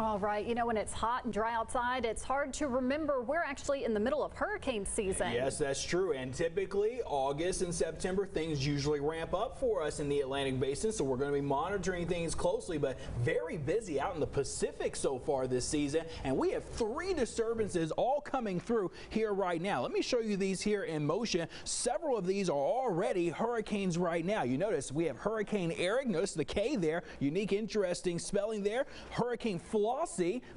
All right, you know, when it's hot and dry outside, it's hard to remember we're actually in the middle of hurricane season. Yes, that's true. And typically August and September, things usually ramp up for us in the Atlantic Basin. So we're going to be monitoring things closely, but very busy out in the Pacific so far this season. And we have 3 disturbances all coming through here right now. Let me show you these here in motion. Several of these are already hurricanes right now. You notice we have Hurricane Eric. Notice the K there. Unique, interesting spelling there. Hurricane Flossie,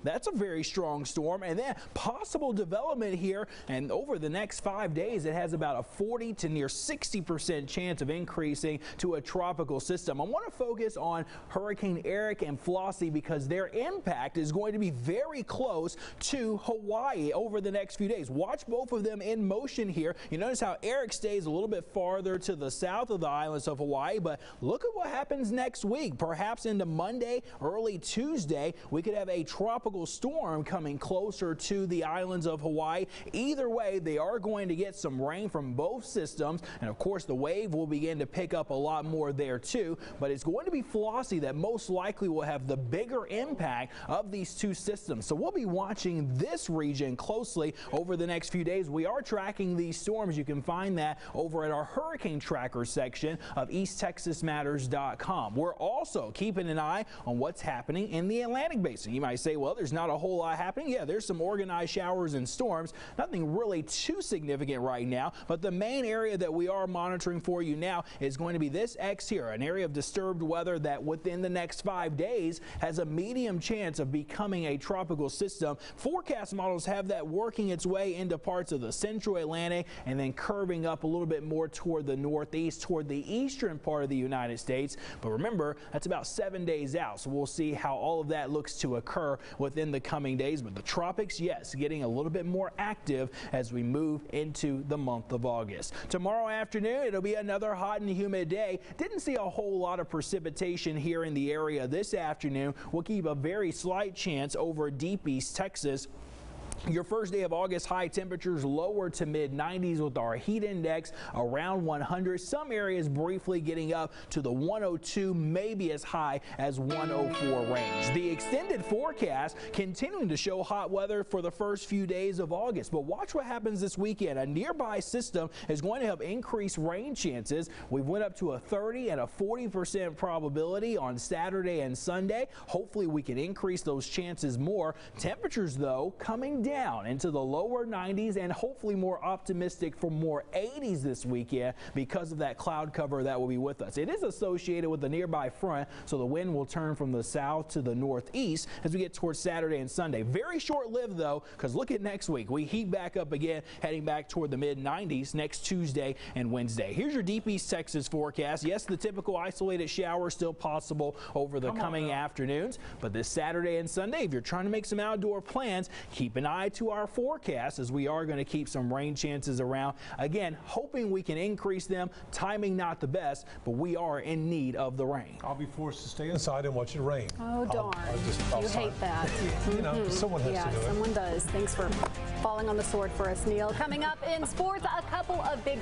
that's a very strong storm, and then possible development here, and over the next 5 days it has about a 40 to near 60% chance of increasing to a tropical system. I want to focus on Hurricane Eric and Flossie because their impact is going to be very close to Hawaii over the next few days. Watch both of them in motion here. You notice how Eric stays a little bit farther to the south of the islands of Hawaii, but look at what happens next week. Perhaps into Monday, early Tuesday, we could have a tropical storm coming closer to the islands of Hawaii. Either way, they are going to get some rain from both systems, and of course the wave will begin to pick up a lot more there too, but it's going to be Flossie that most likely will have the bigger impact of these 2 systems. So we'll be watching this region closely over the next few days. We are tracking these storms. You can find that over at our hurricane tracker section of EastTexasMatters.com. We're also keeping an eye on what's happening in the Atlantic Basin. You might say, well, there's not a whole lot happening. Yeah, there's some organized showers and storms. Nothing really too significant right now, but the main area that we are monitoring for you now is going to be this X here, an area of disturbed weather that within the next 5 days has a medium chance of becoming a tropical system. Forecast models have that working its way into parts of the central Atlantic and then curving up a little bit more toward the northeast, toward the eastern part of the United States. But remember, that's about 7 days out, so we'll see how all of that looks to occur within the coming days. But the tropics, yes, getting a little bit more active as we move into the month of August. Tomorrow afternoon, it'll be another hot and humid day. Didn't see a whole lot of precipitation here in the area this afternoon. We'll keep a very slight chance over deep East Texas. Your first day of August, high temperatures lower to mid-90s with our heat index around 100. Some areas briefly getting up to the 102, maybe as high as 104 range. The extended forecast continuing to show hot weather for the first few days of August. But watch what happens this weekend. A nearby system is going to help increase rain chances. We've went up to a 30 and a 40% probability on Saturday and Sunday. Hopefully we can increase those chances more. Temperatures, though, coming down into the lower 90s and hopefully more optimistic for more 80s this weekend because of that cloud cover that will be with us. It is associated with the nearby front, so the wind will turn from the south to the northeast as we get towards Saturday and Sunday. Very short-lived though, because look at next week. We heat back up again, heading back toward the mid-90s next Tuesday and Wednesday. Here's your deep East Texas forecast. Yes, the typical isolated shower still possible over the coming afternoons, but this Saturday and Sunday, if you're trying to make some outdoor plans, keep an eye to our forecast as we are going to keep some rain chances around. Again, hoping we can increase them. Timing not the best, but we are in need of the rain. I'll be forced to stay inside and watch it rain. Oh, darn. You hate that. You know, someone has to do it. Yeah, someone does. Thanks for falling on the sword for us, Neil. Coming up in sports, a couple of big